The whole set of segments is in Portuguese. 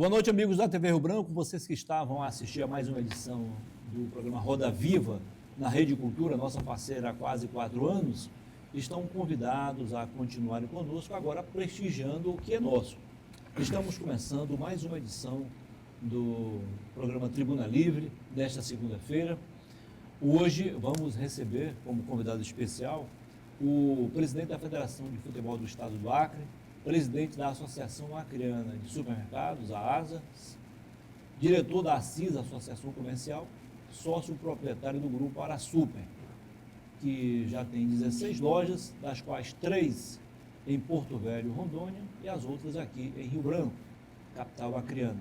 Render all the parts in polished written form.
Boa noite, amigos da TV Rio Branco, vocês que estavam a assistir a mais uma edição do programa Roda Viva na Rede Cultura, nossa parceira há quase 4 anos, estão convidados a continuarem conosco, agora prestigiando o que é nosso. Estamos começando mais uma edição do programa Tribuna Livre, desta segunda-feira. Hoje vamos receber como convidado especial o presidente da Federação de Futebol do Estado do Acre, presidente da Associação Acreana de Supermercados, a ASA, diretor da ACIS, Associação Comercial, sócio proprietário do grupo Arasuper, que já tem 16 lojas, das quais 3 em Porto Velho, Rondônia, e as outras aqui em Rio Branco, capital acreana.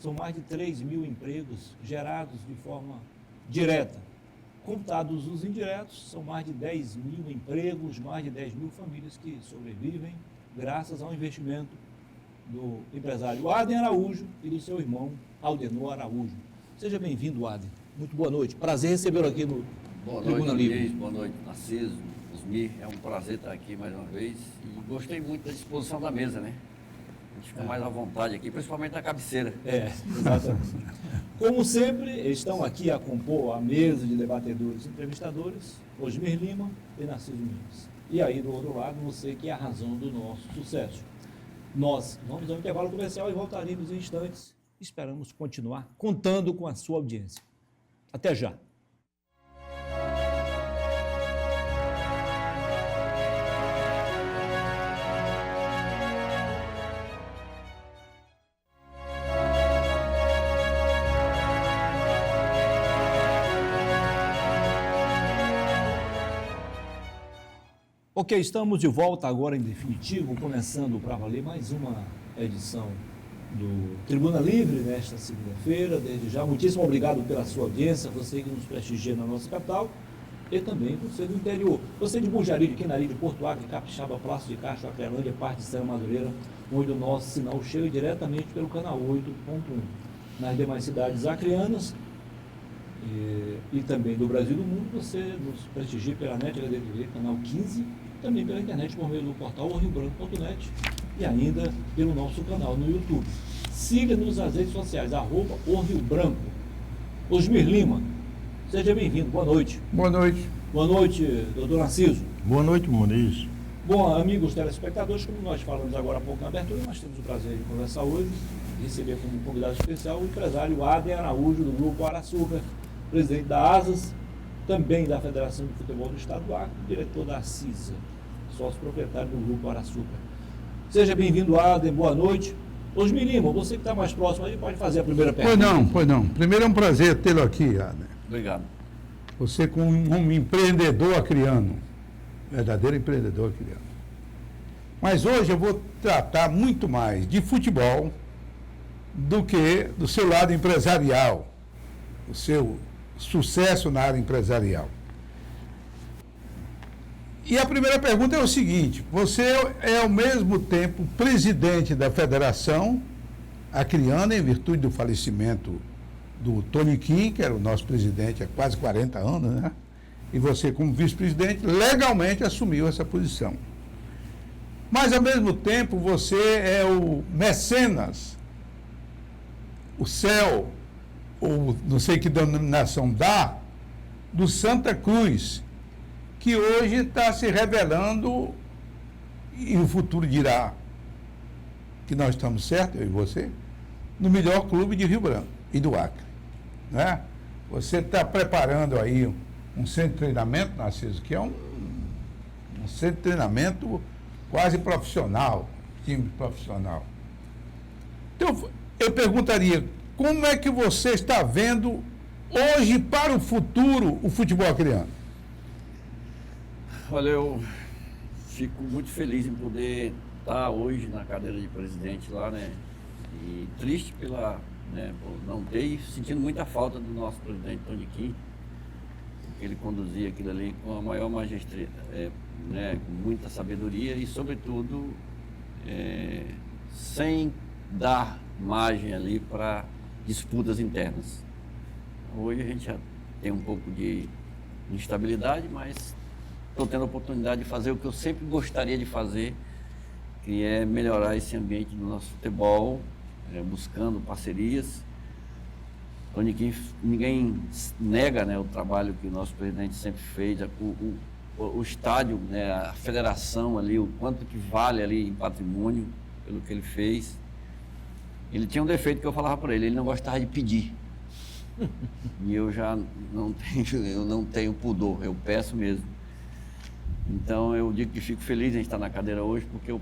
São mais de 3 mil empregos gerados de forma direta. Contados os indiretos, são mais de 10 mil empregos, mais de 10 mil famílias que sobrevivem graças ao investimento do empresário Aden Araújo e do seu irmão Aldenor Araújo. Seja bem-vindo, Aden. Muito boa noite. Prazer recebê-lo aqui no Tribuna Livre. Boa noite, Narciso, Osmir. É um prazer estar aqui mais uma vez. E gostei muito da disposição da mesa, né? A gente fica mais à vontade aqui, principalmente na cabeceira. Exatamente. Como sempre, estão aqui a compor a mesa de debatedores e entrevistadores, Osmir Lima e Narciso Mendes. E aí, do outro lado, você que é a razão do nosso sucesso. Nós vamos ao intervalo comercial e voltaremos em instantes. Esperamos continuar contando com a sua audiência. Até já. Ok, estamos de volta agora em definitivo, começando para valer mais uma edição do Tribuna Livre nesta segunda-feira. Desde já, muitíssimo obrigado pela sua audiência, você que nos prestigia na nossa capital e também você do interior. Você de Bujari, de Quinari, de Porto Acre, Capixaba, Palácio de Castro, Acrelândia, Parte de Serra Madureira, onde o nosso sinal chega diretamente pelo canal 8.1. Nas demais cidades acreanas e também do Brasil e do mundo, você nos prestigia pela NET HDTV, canal 15, também pela internet por meio do portal oriobranco.net e ainda pelo nosso canal no YouTube. Siga-nos nas redes sociais, @oriobranco. Osmir Lima, seja bem-vindo, boa noite. Boa noite. Boa noite, doutor Narciso. Boa noite, Muniz. Bom, amigos telespectadores, como nós falamos agora há pouco na abertura, nós temos o prazer de conversar hoje e receber como convidado especial o empresário Aden Araújo, do grupo Arasuper, presidente da ASAS, também da Federação de Futebol do Estado do Acre, diretor da CISA, sócio proprietário do grupo Arasuper. Seja bem-vindo, Aden, boa noite. Osmir Lima, você que está mais próximo aí, pode fazer a primeira pergunta. Pois não. Primeiro é um prazer tê-lo aqui, Aden. Obrigado. Você como um empreendedor acreano, verdadeiro empreendedor acreano. Mas hoje eu vou tratar muito mais de futebol do que do seu lado empresarial, o seu sucesso na área empresarial. E a primeira pergunta é o seguinte: você é ao mesmo tempo presidente da Federação Acreana, em virtude do falecimento do Tony Kim, que era o nosso presidente há quase 40 anos, né? E você, como vice-presidente, legalmente assumiu essa posição. Mas, ao mesmo tempo, você é o mecenas, o céu, ou não sei que denominação dá, do Santa Cruz, que hoje está se revelando, e o futuro dirá que nós estamos certos, eu e você, no melhor clube de Rio Branco e do Acre, né? Você está preparando aí um centro de treinamento, Narciso, que é um centro de treinamento quase profissional, time profissional. Então, eu perguntaria, como é que você está vendo hoje para o futuro o futebol acreano? Olha, eu fico muito feliz em poder estar hoje na cadeira de presidente lá, né? E triste por não ter, e sentindo muita falta do nosso presidente Tony Kim, porque ele conduzia aquilo ali com a maior magestria, com muita sabedoria e, sobretudo, sem dar margem ali para disputas internas. Hoje a gente já tem um pouco de instabilidade, mas estou tendo a oportunidade de fazer o que eu sempre gostaria de fazer, que é melhorar esse ambiente do nosso futebol, buscando parcerias. Toniquim, ninguém nega, né, o trabalho que o nosso presidente sempre fez, o estádio, né, a federação ali, o quanto que vale ali em patrimônio pelo que ele fez. Ele tinha um defeito que eu falava para ele não gostava de pedir. E eu já não tenho pudor, eu peço mesmo. Então eu digo que fico feliz em estar na cadeira hoje, porque eu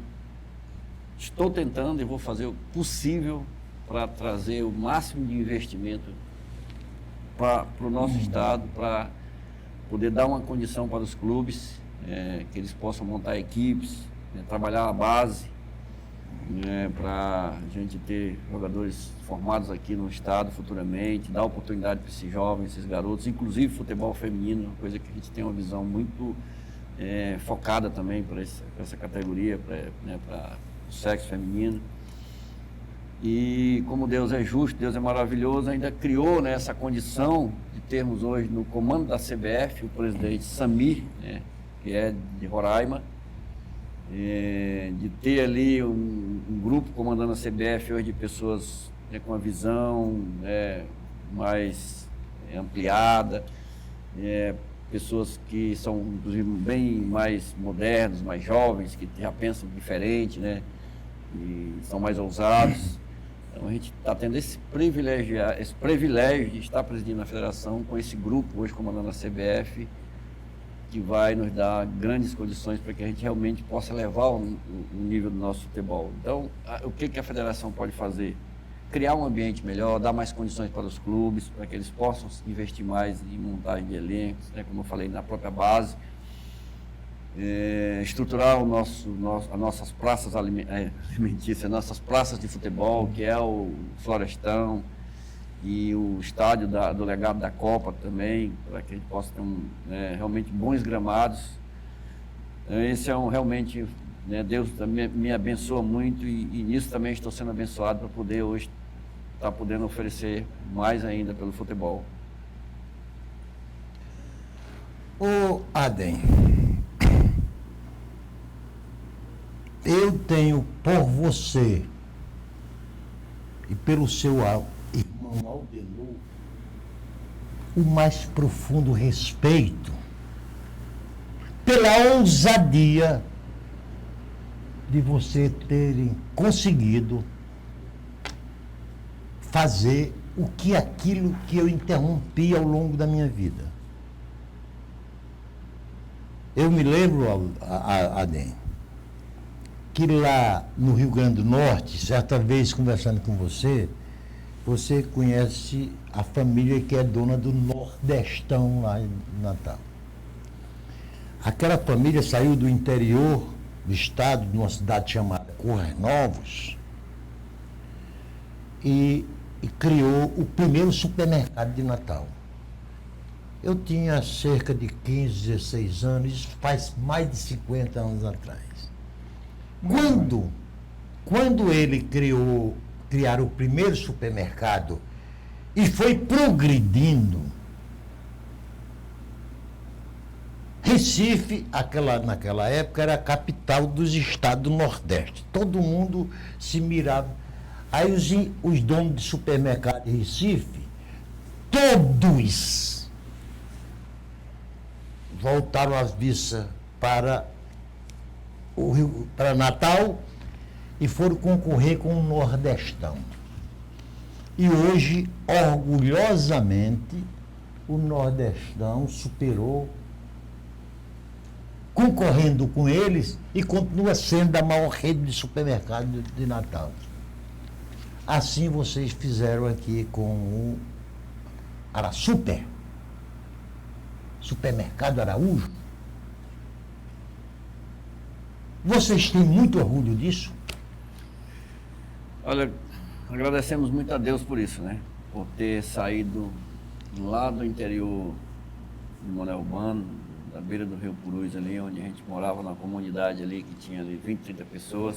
estou tentando e vou fazer o possível para trazer o máximo de investimento para o nosso estado, para poder dar uma condição para os clubes, que eles possam montar equipes, trabalhar a base, para a gente ter jogadores formados aqui no estado futuramente, dar oportunidade para esses jovens, esses garotos, inclusive futebol feminino, uma coisa que a gente tem uma visão muito focada também para essa categoria, para o sexo feminino. E como Deus é justo, Deus é maravilhoso, ainda criou, né, essa condição de termos hoje no comando da CBF o presidente Samir, né, que é de Roraima, de ter ali um grupo comandando a CBF hoje de pessoas com uma visão mais ampliada, pessoas que são inclusive bem mais modernos, mais jovens, que já pensam diferente, né, e são mais ousados. Então a gente está tendo esse privilégio de estar presidindo a federação com esse grupo hoje comandando a CBF, que vai nos dar grandes condições para que a gente realmente possa elevar o nível do nosso futebol. Então, o que a federação pode fazer? Criar um ambiente melhor, dar mais condições para os clubes, para que eles possam investir mais em montagem de elencos, né, como eu falei, na própria base. Estruturar as nossas praças alimentícias, nossas praças de futebol, que é o Florestão e o estádio do legado da Copa também, para que a gente possa ter realmente bons gramados. Esse é realmente, né, Deus me abençoa muito e nisso também estou sendo abençoado para poder hoje estar podendo oferecer mais ainda pelo futebol. Ô Adem, eu tenho por você e pelo seu irmão Aldenor o mais profundo respeito pela ousadia de você terem conseguido fazer aquilo que eu interrompi ao longo da minha vida. Eu me lembro, Adem, que lá no Rio Grande do Norte, certa vez conversando com você, você conhece a família que é dona do Nordestão lá em Natal. Aquela família saiu do interior do estado, de uma cidade chamada Currais Novos, e criou o primeiro supermercado de Natal. Eu tinha cerca de 15, 16 anos, isso faz mais de 50 anos atrás. Quando ele criaram o primeiro supermercado e foi progredindo, Recife, naquela época, era a capital dos estados do Nordeste. Todo mundo se mirava. Aí os donos de supermercado de Recife, todos voltaram as vistas para Natal e foram concorrer com o Nordestão. E hoje, orgulhosamente, o Nordestão superou, concorrendo com eles, e continua sendo a maior rede de supermercado de Natal. Assim vocês fizeram aqui com o Supermercado Araújo. Vocês têm muito orgulho disso? Olha, agradecemos muito a Deus por isso, né? Por ter saído lá do interior do Monelbano, da beira do Rio Purus ali, onde a gente morava na comunidade ali, que tinha ali 20, 30 pessoas.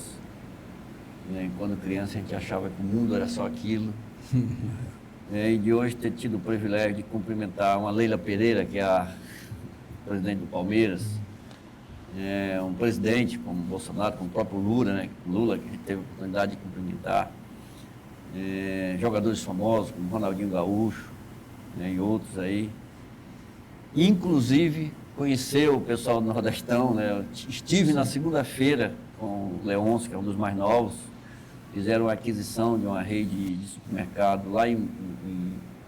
E quando criança a gente achava que o mundo era só aquilo. E de hoje ter tido o privilégio de cumprimentar uma Leila Pereira, que é a presidente do Palmeiras, um presidente como Bolsonaro, como o próprio Lula, né? Lula, que a gente teve a oportunidade de cumprimentar. jogadores famosos como Ronaldinho Gaúcho, né, e outros aí. Inclusive, conhecer o pessoal do Nordestão, né? Eu estive na segunda-feira com o Leôncio, que é um dos mais novos, fizeram a aquisição de uma rede de supermercado lá em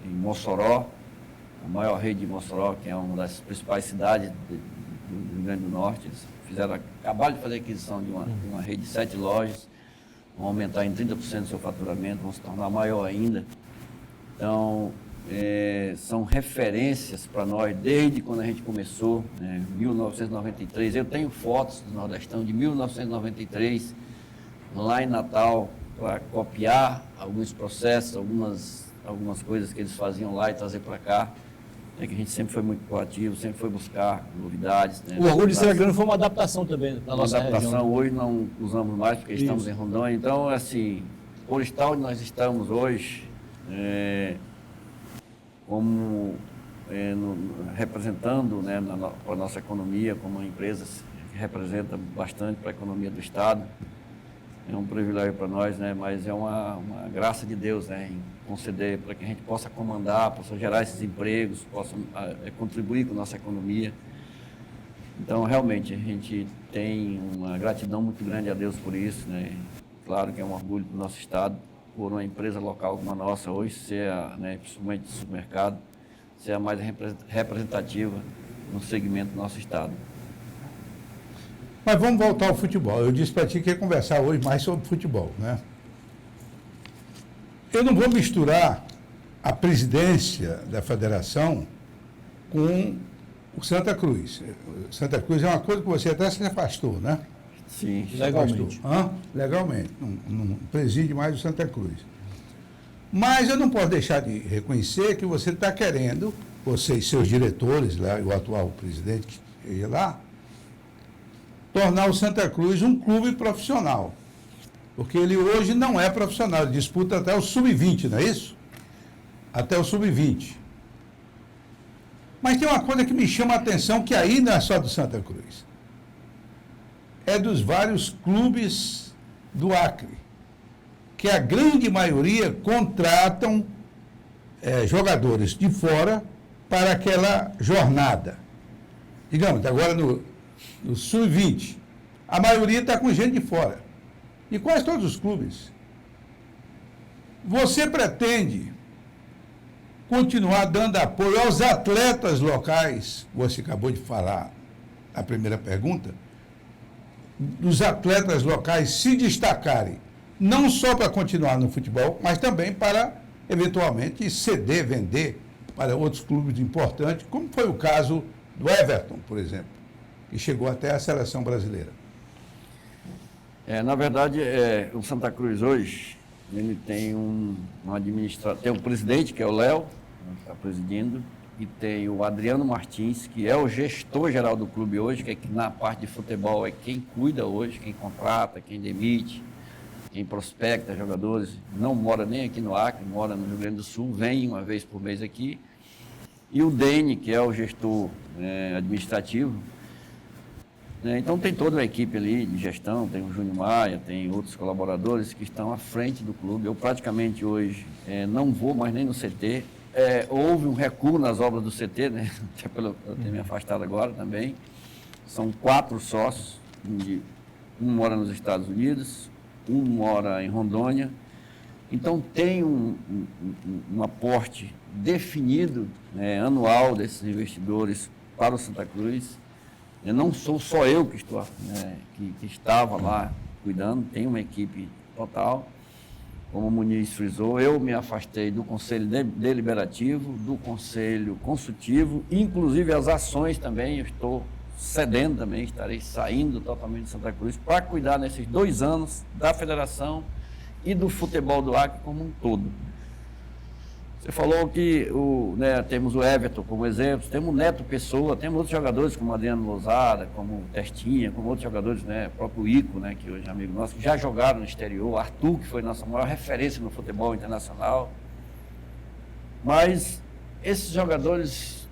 Mossoró, a maior rede de Mossoró, que é uma das principais cidades do Rio Grande do Norte. Eles acabaram de fazer a aquisição de uma rede de 7 lojas, vão aumentar em 30% o seu faturamento, vão se tornar maior ainda. Então, são referências para nós desde quando a gente começou, né, 1993. Eu tenho fotos do Nordestão de 1993, lá em Natal, para copiar alguns processos, algumas coisas que eles faziam lá e trazer para cá. Que a gente sempre foi muito proativo, sempre foi buscar novidades. Né? O Orgulho de Serra Grande foi uma adaptação também da nossa adaptação, região. Hoje não usamos mais porque estamos em Rondônia. Então, assim, por estar onde nós estamos hoje, representando, né, para a nossa economia, como uma empresa que representa bastante para a economia do Estado, é um privilégio para nós, né, mas é uma graça de Deus, né, em conceder para que a gente possa comandar, possa gerar esses empregos, possa contribuir com a nossa economia. Então, realmente, a gente tem uma gratidão muito grande a Deus por isso, né. Claro que é um orgulho para o nosso Estado, por uma empresa local como a nossa hoje, ser, principalmente de supermercado, ser a mais representativa no segmento do nosso Estado. Mas vamos voltar ao futebol. Eu disse para ti que ia conversar hoje mais sobre futebol, né? Eu não vou misturar a presidência da federação com o Santa Cruz. Santa Cruz é uma coisa que você até se afastou, né? Sim, legalmente. Legalmente. Não preside mais o Santa Cruz. Mas eu não posso deixar de reconhecer que você está querendo, você e seus diretores, lá, o atual presidente que ia lá, tornar o Santa Cruz um clube profissional. Porque ele hoje não é profissional, ele disputa até o sub-20, não é isso? Até o sub-20. Mas tem uma coisa que me chama a atenção, que aí não é só do Santa Cruz. É dos vários clubes do Acre, que a grande maioria contratam jogadores de fora para aquela jornada. Digamos, agora no sub-20, a maioria está com gente de fora. E quase todos os clubes. Você pretende continuar dando apoio aos atletas locais, você acabou de falar na primeira pergunta, dos atletas locais se destacarem, não só para continuar no futebol, mas também para, eventualmente, ceder, vender para outros clubes importantes, como foi o caso do Everton, por exemplo, que chegou até a seleção brasileira. Na verdade, o Santa Cruz hoje, ele tem tem um presidente, que é o Léo, que está presidindo, e tem o Adriano Martins, que é o gestor geral do clube hoje, que na parte de futebol é quem cuida hoje, quem contrata, quem demite, quem prospecta jogadores. Não mora nem aqui no Acre, mora no Rio Grande do Sul, vem uma vez por mês aqui. E o Dene, que é o gestor administrativo. Então tem toda uma equipe ali de gestão, tem o Júnior Maia, tem outros colaboradores que estão à frente do clube. Eu praticamente hoje não vou mais nem no CT. Houve um recuo nas obras do CT, né? Até pelo eu ter me afastado agora também. São 4 sócios, um mora nos Estados Unidos, um mora em Rondônia. Então tem um aporte definido, anual desses investidores para o Santa Cruz. Não sou só eu que estou, que estava lá cuidando, tem uma equipe total. Como o Muniz frisou, eu me afastei do Conselho Deliberativo, do Conselho Consultivo, inclusive as ações também, eu estou cedendo também, estarei saindo totalmente de Santa Cruz para cuidar nesses 2 anos da federação e do futebol do Acre como um todo. Você falou que temos o Everton como exemplo, temos o Neto Pessoa, temos outros jogadores como Adriano Lozada, como o Testinha, como outros jogadores, o próprio Ico, que hoje é amigo nosso, que já jogaram no exterior, Arthur, que foi nossa maior referência no futebol internacional. Mas esses jogadores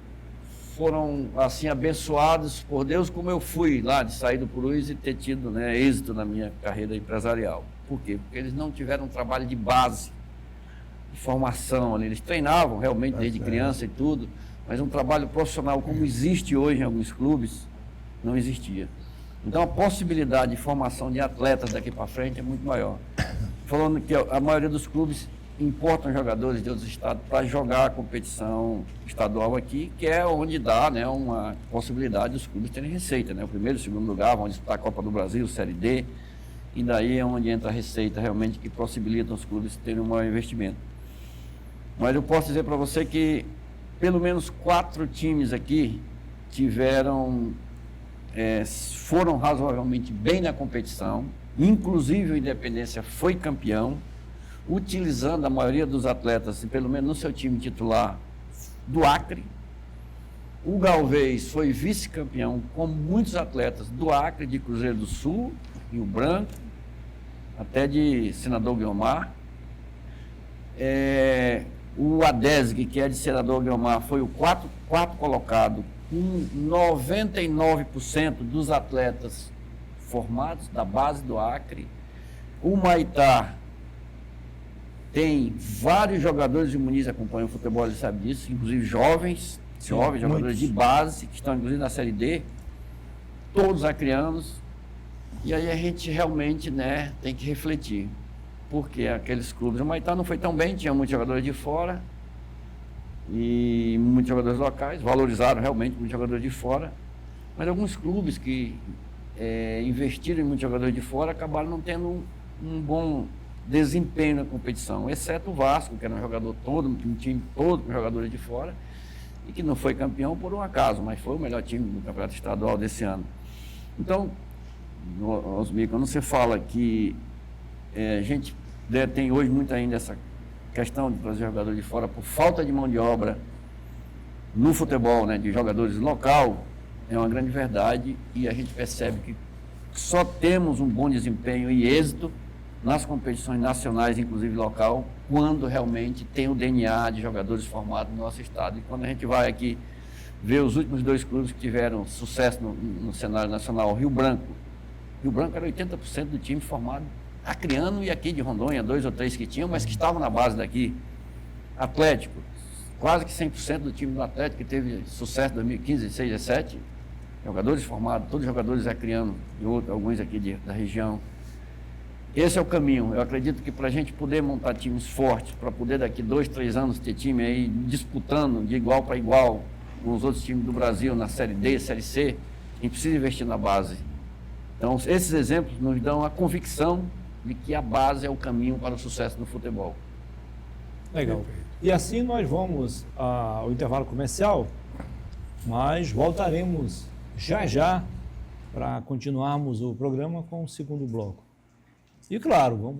foram, assim, abençoados por Deus, como eu fui lá de sair do Purus e ter tido êxito na minha carreira empresarial. Por quê? Porque eles não tiveram um trabalho de base formação ali. Eles treinavam realmente desde criança e tudo, mas um trabalho profissional como existe hoje em alguns clubes, não existia. Então a possibilidade de formação de atletas daqui para frente é muito maior. Falando que a maioria dos clubes importam jogadores de outros estados para jogar a competição estadual aqui, que é onde dá, né, uma possibilidade dos clubes terem receita, né? O primeiro e o segundo lugar vão disputar a Copa do Brasil, Série D, e daí é onde entra a receita realmente que possibilita os clubes terem um maior investimento. Mas eu posso dizer para você que pelo menos 4 times aqui foram razoavelmente bem na competição, inclusive o Independência foi campeão, utilizando a maioria dos atletas, pelo menos no seu time titular, do Acre. O Galvez foi vice-campeão com muitos atletas do Acre, de Cruzeiro do Sul, Rio Branco, até de Senador Guiomar. O ADESG, que é de Senador Guiomar, foi o quarto colocado, com 99% dos atletas formados da base do Acre. O Maitá tem vários jogadores de Muniz que acompanham o futebol, ele sabe disso, inclusive jovens jogadores de base, que estão inclusive na Série D, todos acrianos. E aí a gente realmente, né, tem que refletir, porque aqueles clubes, o Maitá não foi tão bem, tinha muitos jogadores de fora e muitos jogadores locais, valorizaram realmente muitos jogadores de fora, mas alguns clubes que investiram em muitos jogadores de fora acabaram não tendo um bom desempenho na competição, exceto o Vasco, que era um time todo com jogadores de fora, e que não foi campeão por um acaso, mas foi o melhor time do campeonato estadual desse ano. Então, Osmir, quando você fala que a gente tem hoje muito ainda essa questão de trazer jogadores de fora por falta de mão de obra no futebol, né, de jogadores local, é uma grande verdade, e a gente percebe que só temos um bom desempenho e êxito nas competições nacionais, inclusive local, quando realmente tem o DNA de jogadores formados no nosso estado. E quando a gente vai aqui ver os últimos 2 clubes que tiveram sucesso no cenário nacional, Rio Branco era 80% do time formado acriano, e aqui de Rondônia, 2 ou 3 que tinham, mas que estavam na base daqui. Atlético, quase que 100% do time do Atlético, que teve sucesso em 2015, 16, 17, jogadores formados, todos jogadores acrianos, e alguns aqui da região. Esse é o caminho. Eu acredito que para a gente poder montar times fortes, para poder daqui 2, 3 anos ter time aí disputando de igual para igual com os outros times do Brasil na Série D, Série C, a gente precisa investir na base. Então, esses exemplos nos dão a convicção de que a base é o caminho para o sucesso no futebol. Legal. E assim nós vamos ao intervalo comercial, mas voltaremos já para continuarmos o programa com o segundo bloco. E claro,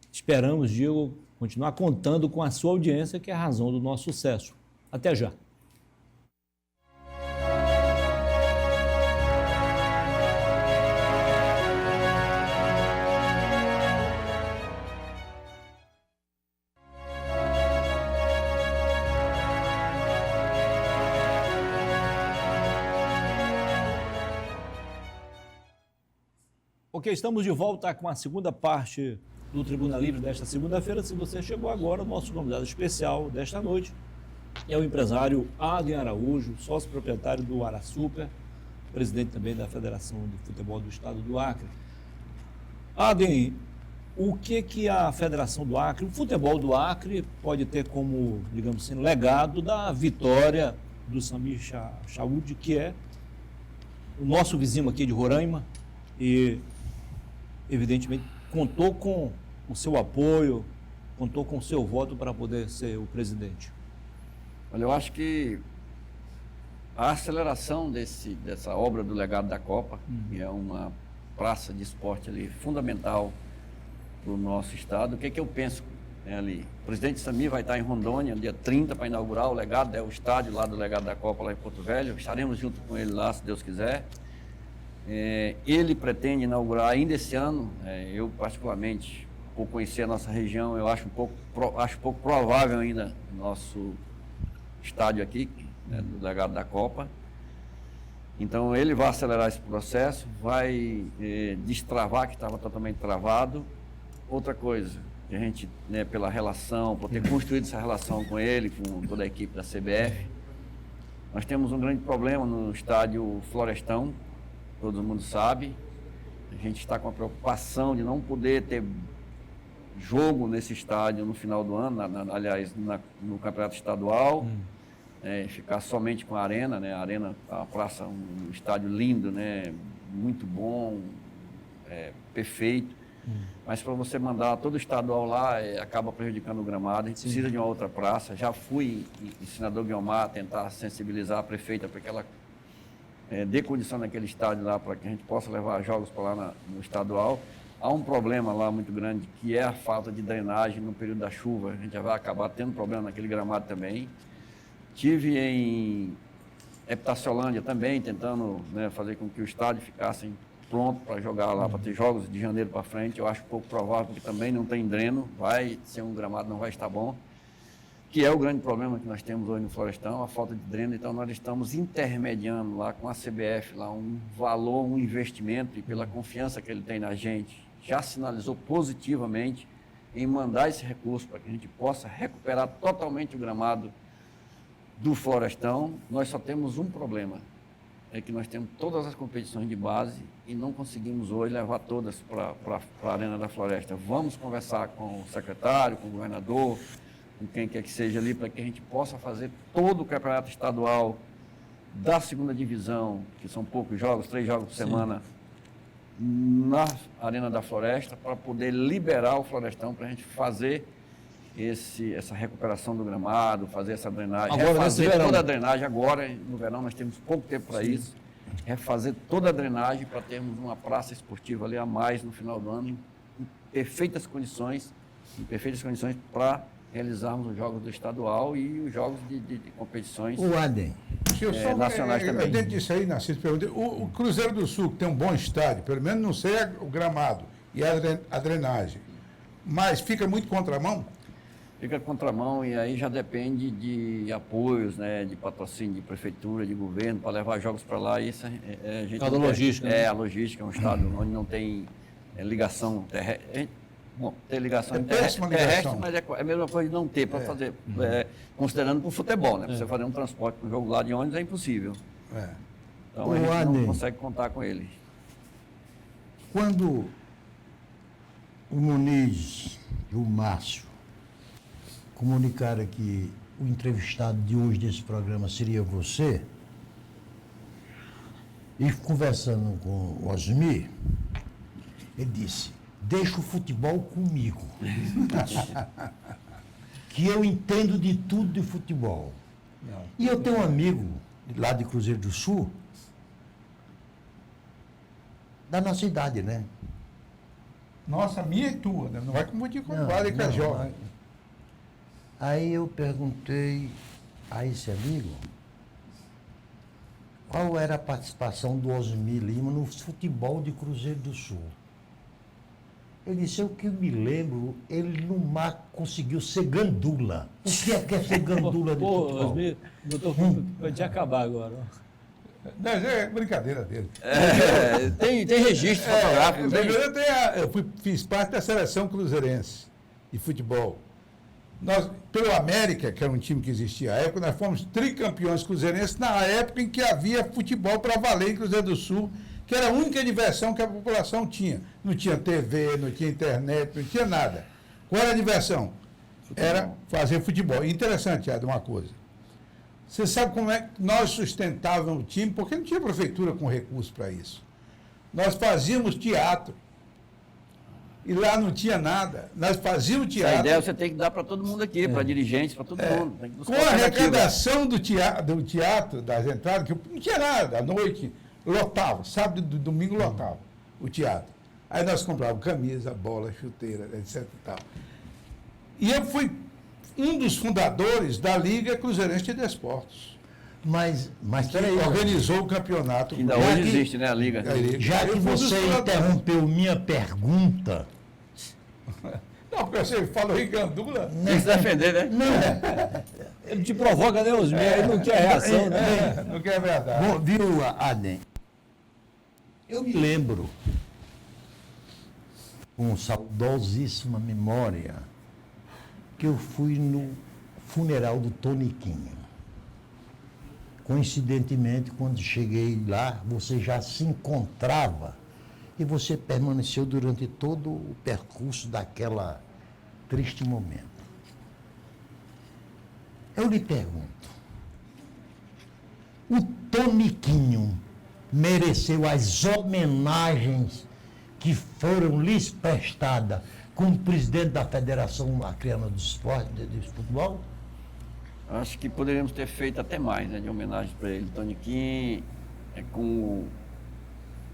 esperamos, Diego, continuar contando com a sua audiência, que é a razão do nosso sucesso. Até já. Ok, estamos de volta com a segunda parte do Tribuna Livre desta segunda-feira. Se você chegou agora, o nosso convidado especial desta noite é o empresário Aden Araújo, sócio proprietário do Arasuper, presidente também da Federação de Futebol do Estado do Acre. Aden, o que a Federação do Acre, o futebol do Acre, pode ter como, digamos assim, legado da vitória do Samir Chaud, que é o nosso vizinho aqui de Roraima, e evidentemente contou com o seu apoio, contou com o seu voto para poder ser o presidente? Olha, eu acho que a aceleração dessa obra do legado da Copa, que é uma praça de esporte ali fundamental para o nosso estado, o que eu penso ali? O presidente Samir vai estar em Rondônia, dia 30, para inaugurar o legado, o estádio lá do legado da Copa, lá em Porto Velho. Estaremos junto com ele lá, se Deus quiser. Ele pretende inaugurar ainda esse ano. Eu particularmente, por conhecer a nossa região, eu acho pouco provável ainda o nosso estádio aqui, né, do legado da Copa. Então ele vai acelerar esse processo, vai destravar, que estava totalmente travado. Outra coisa, que a gente, né, pela relação, por ter construído essa relação com ele, com toda a equipe da CBF. Nós temos um grande problema no estádio Florestão, todo mundo sabe. A gente está com a preocupação de não poder ter jogo nesse estádio no final do ano, no campeonato estadual, ficar somente com a arena, né? A arena, a praça, um estádio lindo, né? Muito bom, perfeito. Mas para você mandar todo o estadual lá, acaba prejudicando o gramado. A gente precisa de uma outra praça. Já fui em Senador Guiomar tentar sensibilizar a prefeita para que ela dê condição naquele estádio lá, para que a gente possa levar jogos para lá no estadual. Há um problema lá muito grande, que é a falta de drenagem no período da chuva. A gente já vai acabar tendo problema naquele gramado também. Tive em Epitaciolândia também, tentando, né, fazer com que o estádio ficasse pronto para jogar lá, para ter jogos de janeiro para frente. Eu acho pouco provável, porque também não tem dreno, vai ser um gramado, não vai estar bom. Que é o grande problema que nós temos hoje no Florestão, a falta de dreno. Então nós estamos intermediando lá com a CBF, lá um valor, um investimento, e pela confiança que ele tem na gente, já sinalizou positivamente em mandar esse recurso para que a gente possa recuperar totalmente o gramado do Florestão. Nós só temos um problema, é que nós temos todas as competições de base e não conseguimos hoje levar todas para a Arena da Floresta. Vamos conversar com o secretário, com o governador, com quem quer que seja ali, para que a gente possa fazer todo o campeonato estadual da segunda divisão, que são poucos jogos, 3 jogos por semana, na Arena da Floresta, para poder liberar o Florestão, para a gente fazer essa recuperação do gramado, fazer essa drenagem, agora, fazer toda a drenagem. Agora, no verão, nós temos pouco tempo para isso, refazer toda a drenagem para termos uma praça esportiva ali a mais no final do ano, em perfeitas condições para realizarmos os jogos do estadual e os jogos de competições nacionais também. Dentro disso aí, Narciso, pergunta, o Cruzeiro do Sul, que tem um bom estádio, pelo menos não sei o gramado e a drenagem, mas fica muito contramão? Fica contramão, e aí já depende de apoios, né, de patrocínio de prefeitura, de governo, para levar jogos para lá. E isso a gente a logística. A logística é um estado onde não tem ligação terrestre. Bom, tem ligação terrestre, mas é a mesma coisa de não ter para fazer, considerando para o futebol, né? Para você fazer um transporte para um jogo lá de ônibus é impossível. Então a gente não consegue contar com ele. Quando o Muniz e o Márcio comunicaram que o entrevistado de hoje desse programa seria você, e conversando com o Osmir, ele disse: deixa o futebol comigo, que eu entendo de tudo de futebol. E eu tenho um amigo lá de Cruzeiro do Sul, da nossa idade, né? Nossa, minha e tua, né? Não vai confundir com o Vale Cajó. Aí eu perguntei a esse amigo qual era a participação do Osmir Lima no futebol de Cruzeiro do Sul. Ele disse: o que eu me lembro, ele no mar conseguiu ser gandula. O que é ser gandula de futebol? Osmir, doutor, vai te acabar agora. Não, é brincadeira dele. Tem registro fotográfico. Eu fiz parte da seleção cruzeirense de futebol. Nós, pelo América, que era um time que existia à época, nós fomos tricampeões cruzeirenses na época em que havia futebol para valer em Cruzeiro do Sul, que era a única diversão que a população tinha. Não tinha TV, não tinha internet, não tinha nada. Qual era a diversão? Era fazer futebol. Interessante, Ed, uma coisa. Você sabe como é que nós sustentávamos o time? Porque não tinha prefeitura com recurso para isso. Nós fazíamos teatro. E lá não tinha nada. Nós fazíamos teatro. A ideia você tem que dar para todo mundo aqui, para dirigentes, para todo mundo. Tem que com a arrecadação do teatro, das entradas, que não tinha nada, à noite lotava, sábado e domingo lotava o teatro. Aí nós comprávamos camisa, bola, chuteira, etc. E tal. E eu fui um dos fundadores da Liga Cruzeirense de Desportos. Mas que organizou o campeonato. Que ainda hoje existe, né, a Liga. Já que você interrompeu minha pergunta... Não, porque você falou em gandula. Tem que se defender, né? Não. Ele te provoca, né, Osmir? Ele não quer reação, né? Não quer verdade. Bom, viu, Adem? Eu me lembro com saudosíssima memória, que eu fui no funeral do Toniquinho. Coincidentemente, quando cheguei lá, você já se encontrava e você permaneceu durante todo o percurso daquela triste momento. Eu lhe pergunto, o Toniquinho mereceu as homenagens que foram lhes prestadas como presidente da Federação Acreana do Esporte, de futebol? Acho que poderíamos ter feito até mais, né, de homenagem para ele. Toniquinho, como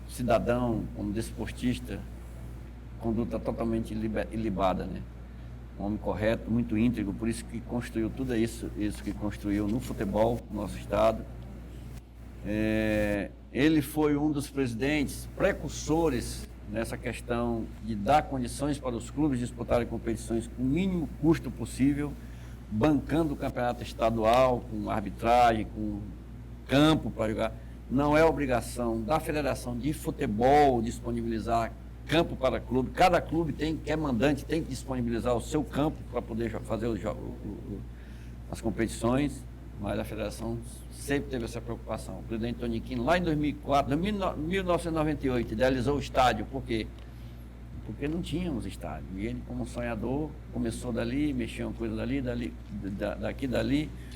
cidadão, como desportista, conduta totalmente ilibada, né? Um homem correto, muito íntegro, por isso que construiu tudo isso que construiu no futebol, no nosso estado. Ele foi um dos presidentes precursores nessa questão de dar condições para os clubes disputarem competições com o mínimo custo possível, bancando o campeonato estadual, com arbitragem, com campo para jogar. Não é obrigação da Federação de Futebol disponibilizar campo para clube. Cada clube que é mandante tem que disponibilizar o seu campo para poder fazer as competições, mas a Federação sempre teve essa preocupação. O presidente Toniquinho, lá em 1998, idealizou o estádio. Por quê? Porque não tínhamos estádio. E ele, como sonhador, começou dali, mexeu uma coisa dali, dali,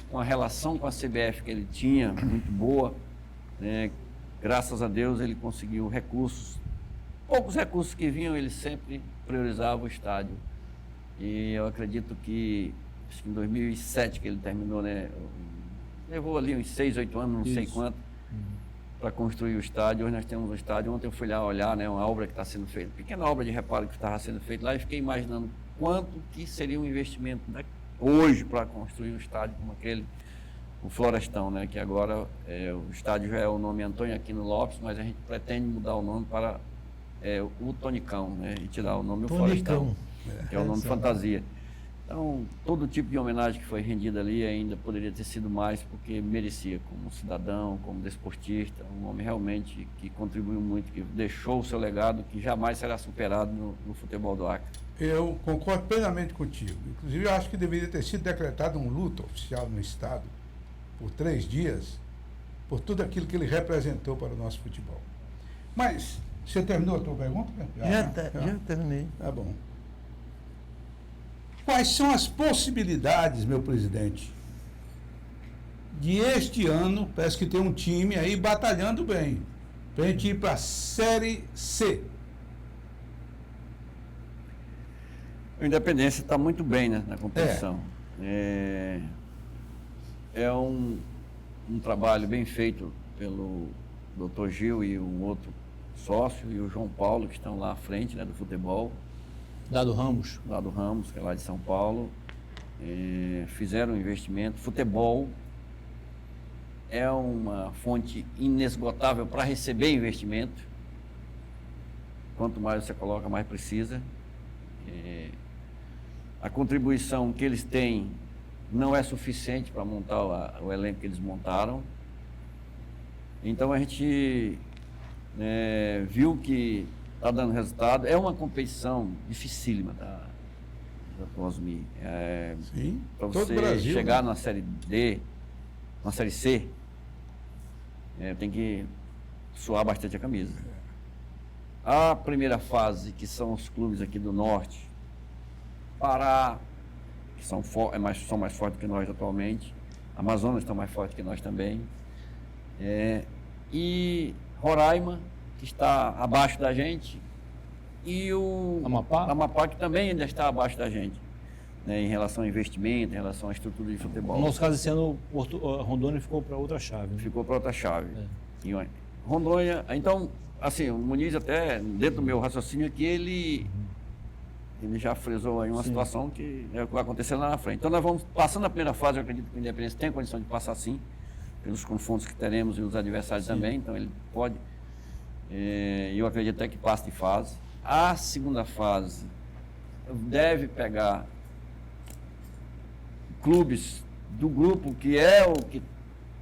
com a relação com a CBF que ele tinha, muito boa, né? Graças a Deus ele conseguiu recursos. Poucos recursos que vinham, ele sempre priorizava o estádio. E eu acredito que, acho que em 2007 que ele terminou, né? Levou ali uns 6, 8 anos, não sei quanto, para construir o estádio. Hoje nós temos um estádio. Ontem eu fui lá olhar, né, uma obra que está sendo feita, pequena obra de reparo que estava sendo feita lá, e fiquei imaginando quanto que seria um investimento hoje para construir um estádio como aquele, o Florestão, né, que agora o estádio já é o nome Antônio Aquino Lopes, mas a gente pretende mudar o nome para o Tonicão, né, e tirar o nome do Florestão, que é o nome fantasia. Então, todo tipo de homenagem que foi rendida ali ainda poderia ter sido mais, porque merecia, como cidadão, como desportista, um homem realmente que contribuiu muito, que deixou o seu legado, que jamais será superado no futebol do Acre. Eu concordo plenamente contigo. Inclusive, eu acho que deveria ter sido decretado um luto oficial no Estado por 3 dias, por tudo aquilo que ele representou para o nosso futebol. Mas, você terminou a tua pergunta? Já terminei. Tá bom. Quais são as possibilidades, meu presidente, de este ano, parece que tem um time aí batalhando bem, para a gente ir para a Série C? A Independência está muito bem, né, na competição. É um trabalho bem feito pelo Dr. Gil e um outro sócio, e o João Paulo, que estão lá à frente, né, do futebol. Dado Ramos, que é lá de São Paulo. Fizeram um investimento. Futebol é uma fonte inesgotável para receber investimento. Quanto mais você coloca, mais precisa. A contribuição que eles têm não é suficiente para montar o elenco que eles montaram. Então a gente viu que está dando resultado. É uma competição dificílima da Cosmi. Sim. Para Todo você Brasil, chegar né? na Série D, na Série C, tem que suar bastante a camisa. A primeira fase, que são os clubes aqui do Norte, Pará, que são mais fortes que nós atualmente, Amazonas estão mais fortes que nós também, e Roraima, que está abaixo da gente, e o Amapá, que também ainda está abaixo da gente, né, em relação ao investimento, em relação à estrutura de futebol. no nosso caso esse ano, Rondônia ficou para outra chave. Né? Ficou para outra chave. E Rondônia, então, assim, o Muniz até, dentro do meu raciocínio aqui, ele já frisou aí uma situação que é o que vai acontecer lá na frente. Então nós vamos, passando a primeira fase, eu acredito que o Independência tem condição de passar sim, pelos confrontos que teremos e os adversários também, então ele pode, eu acredito até que passe de fase. A segunda fase deve pegar clubes do grupo que é o que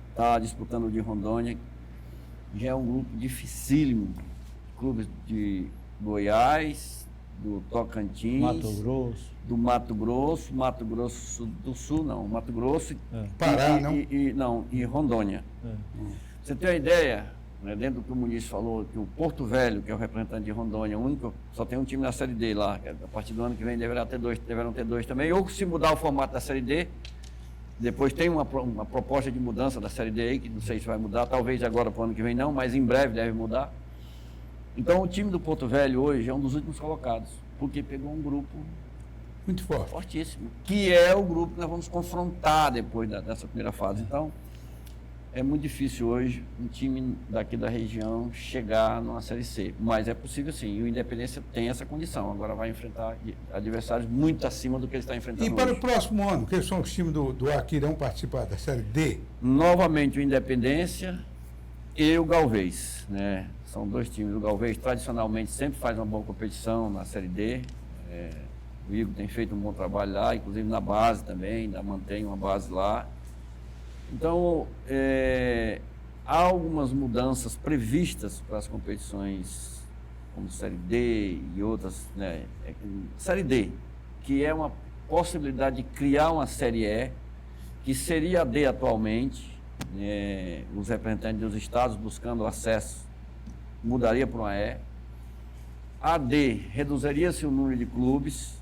está disputando o de Rondônia, já é um grupo dificílimo, clubes de Goiás, do Tocantins, Mato Grosso. do Mato Grosso do Sul, não, Mato Grosso Pará, e Rondônia. Você tem uma ideia, né, dentro do que o Muniz falou, que o Porto Velho, que é o representante de Rondônia, o único, só tem um time na Série D lá, que a partir do ano que vem deverão ter dois também, ou se mudar o formato da Série D, depois tem uma proposta de mudança da Série D aí, que não sei se vai mudar, talvez agora para o ano que vem não, mas em breve deve mudar. Então o time do Porto Velho hoje é um dos últimos colocados, porque pegou um grupo Muito forte. fortíssimo, que é o grupo que nós vamos confrontar depois dessa primeira fase. Então, é muito difícil hoje um time daqui da região chegar numa Série C, mas é possível sim, e o Independência tem essa condição, agora vai enfrentar adversários muito acima do que ele está enfrentando E para hoje. o próximo ano, quais são os times do Acre que irão participar da Série D? Novamente o Independência e o Galvez, né? São dois times. O Galvez tradicionalmente sempre faz uma boa competição na Série D. O Igor tem feito um bom trabalho lá, inclusive na base também, ainda mantém uma base lá. Então, há algumas mudanças previstas para as competições como Série D e outras, né? Série D, que é uma possibilidade de criar uma Série E, que seria a D atualmente, os representantes dos estados buscando acesso, mudaria para uma E. A D, reduziria-se o número de clubes,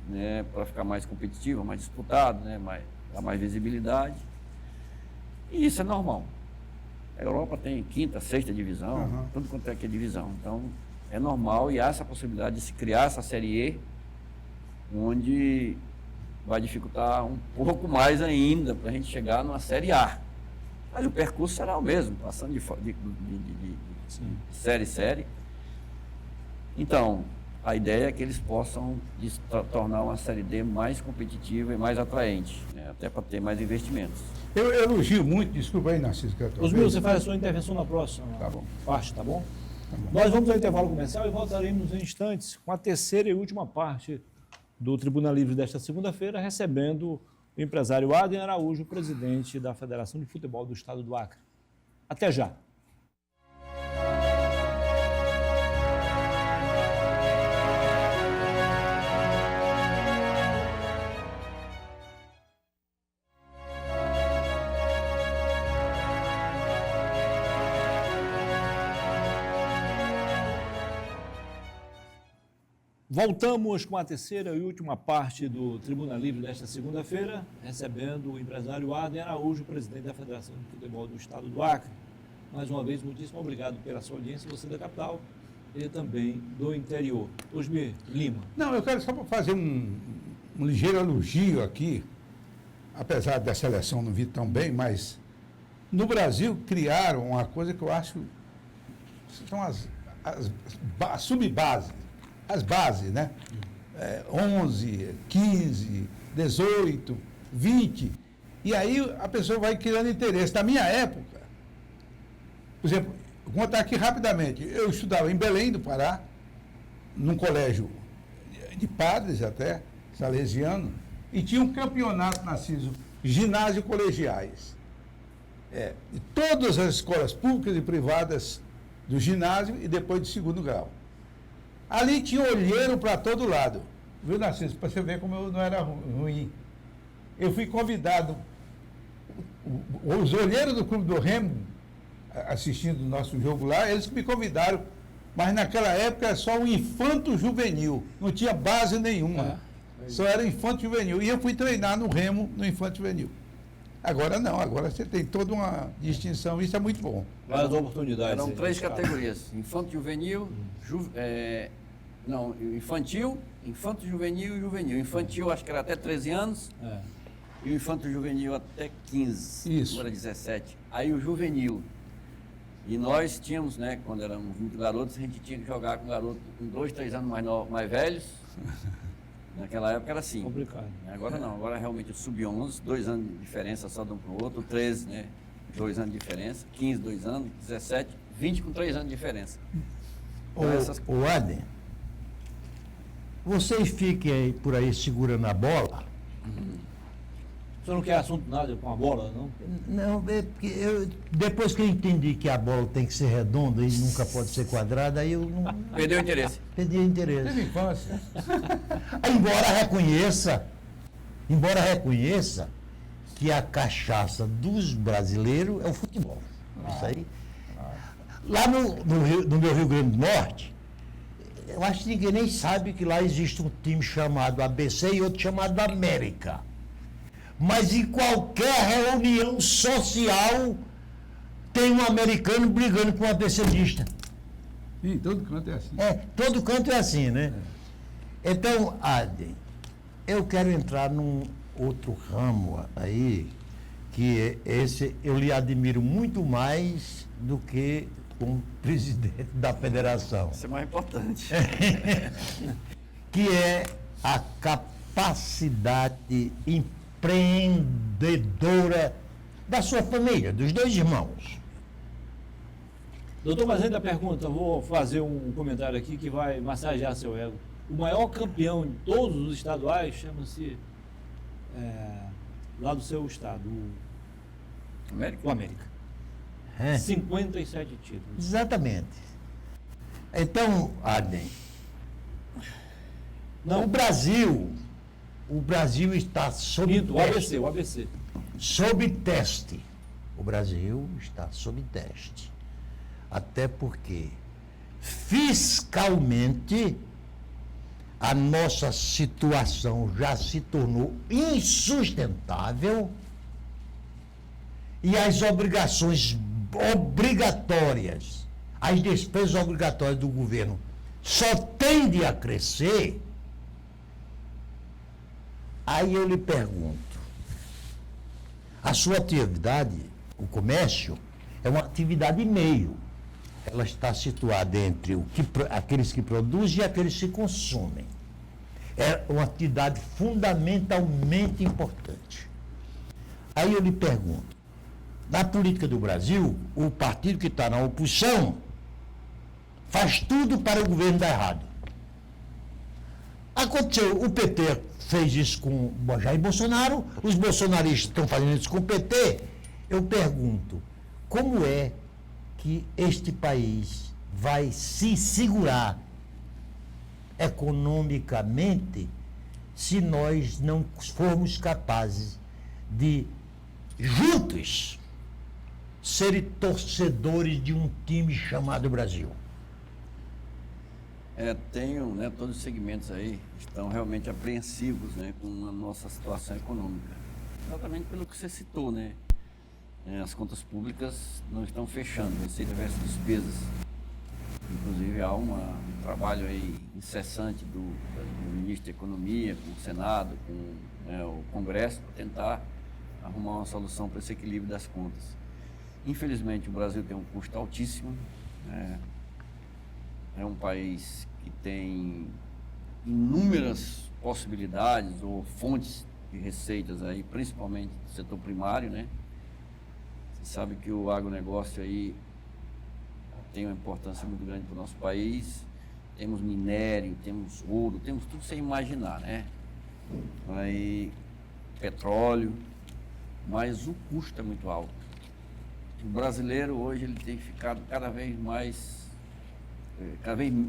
né, para ficar mais competitivo, mais disputado, né, dar mais visibilidade. E isso é normal. A Europa tem quinta, sexta divisão, tudo quanto é que é divisão. Então, é normal e há essa possibilidade de se criar essa Série E, onde vai dificultar um pouco mais ainda para a gente chegar numa Série A. Mas o percurso será o mesmo, passando de série. Então, a ideia é que eles possam tornar uma Série D mais competitiva e mais atraente, né? Até para ter mais investimentos. Eu elogio muito, desculpa aí, Narciso. Osmil, você faz a sua intervenção na próxima parte, tá bom? Nós vamos ao intervalo comercial e voltaremos em instantes com a terceira e última parte do Tribuna Livre desta segunda-feira, recebendo o empresário Adem Araújo, presidente da Federação de Futebol do Estado do Acre. Até já! Voltamos com a terceira e última parte do Tribuna Livre desta segunda-feira, recebendo o empresário Adem Araújo, presidente da Federação de Futebol do Estado do Acre. Mais uma vez, muitíssimo obrigado pela sua audiência, você da capital e também do interior. Osmir Lima. Não, eu quero só fazer um ligeiro elogio aqui, apesar da seleção não vir tão bem, mas no Brasil criaram uma coisa que eu acho são as subbases. As bases, né? 11, 15, 18, 20. E aí a pessoa vai criando interesse. Na minha época, por exemplo, vou contar aqui rapidamente. Eu estudava em Belém do Pará, num colégio de padres até, salesiano, e tinha um campeonato, Narciso, ginásio colegiais. De todas as escolas públicas e privadas do ginásio e depois de segundo grau. Ali tinha olheiro para todo lado. Viu, Narciso? Para você ver como eu não era ruim. Eu fui convidado, os olheiros do Clube do Remo, assistindo o nosso jogo lá, eles que me convidaram, mas naquela época era só um infanto juvenil, não tinha base nenhuma, só era infanto juvenil. E eu fui treinar no Remo, no infanto juvenil. Agora não, agora você tem toda uma distinção, isso é muito bom. Várias oportunidades. Eram três categorias: infanto juvenil, infantil, infanto juvenil e juvenil. Infantil acho que era até 13 anos, e o infanto juvenil até 15, isso. Agora 17. Aí o juvenil. E nós tínhamos, né, quando éramos muito garotos, a gente tinha que jogar com garoto com 2, 3 anos mais velhos. Naquela época era assim. Complicado. Agora não, agora realmente o sub-11, 2 anos de diferença só de um para o outro, 13, né? 2 anos de diferença, 15, 2 anos, 17, 20 com 3 anos de diferença. Então, O Adem, vocês fiquem aí, por aí segurando a bola, senhor não quer assunto nada com a bola, não? Não, é porque depois que eu entendi que a bola tem que ser redonda e nunca pode ser quadrada, aí eu não Perdeu o interesse. perdi o interesse. Desde a infância. Embora reconheça que a cachaça dos brasileiros é o futebol. Isso aí. Lá no meu Rio Grande do Norte, eu acho que ninguém nem sabe que lá existe um time chamado ABC e outro chamado América. Mas em qualquer reunião social tem um americano brigando com um ABCdista. Sim, todo canto é assim. Todo canto é assim, né? Então, Aden, eu quero entrar num outro ramo aí, que esse eu lhe admiro muito mais do que como presidente da federação, Isso é mais importante. que é a capacidade empreendedora da sua família, dos dois irmãos. Doutor, mas ainda pergunta, vou fazer um comentário aqui que vai massagear seu ego. O maior campeão de todos os estaduais chama-se, lá do seu estado, América? o América. 57 títulos. Exatamente. Então, Aden, Não, o Brasil está sob minto, teste. o ABC. Sob teste. O Brasil está sob teste. Até porque, fiscalmente, a nossa situação já se tornou insustentável e as obrigações obrigatórias, as despesas obrigatórias do governo só tendem a crescer. Aí eu lhe pergunto, a sua atividade, o comércio, é uma atividade meio. Ela está situada entre aqueles que produzem e aqueles que consomem. É uma atividade fundamentalmente importante. Aí eu lhe pergunto, na política do Brasil, o partido que está na oposição faz tudo para o governo dar errado. Aconteceu, o PT fez isso com o Jair Bolsonaro, os bolsonaristas estão fazendo isso com o PT. Eu pergunto, como é que este país vai se segurar economicamente se nós não formos capazes de, juntos, serem torcedores de um time chamado Brasil? Todos os segmentos aí estão realmente apreensivos, né, com a nossa situação econômica. Exatamente pelo que você citou, né? As contas públicas não estão fechando, receita versus despesas. Inclusive há um trabalho aí incessante do ministro da Economia, com o Senado, com o Congresso, para tentar arrumar uma solução para esse equilíbrio das contas. Infelizmente o Brasil tem um custo altíssimo, é um país que tem inúmeras possibilidades ou fontes de receitas aí, principalmente do setor primário, né? Você sabe que o agronegócio aí tem uma importância muito grande para o nosso país. Temos minério, temos ouro, temos tudo sem imaginar, né? Aí, petróleo, mas o custo é muito alto. O brasileiro hoje ele tem ficado cada vez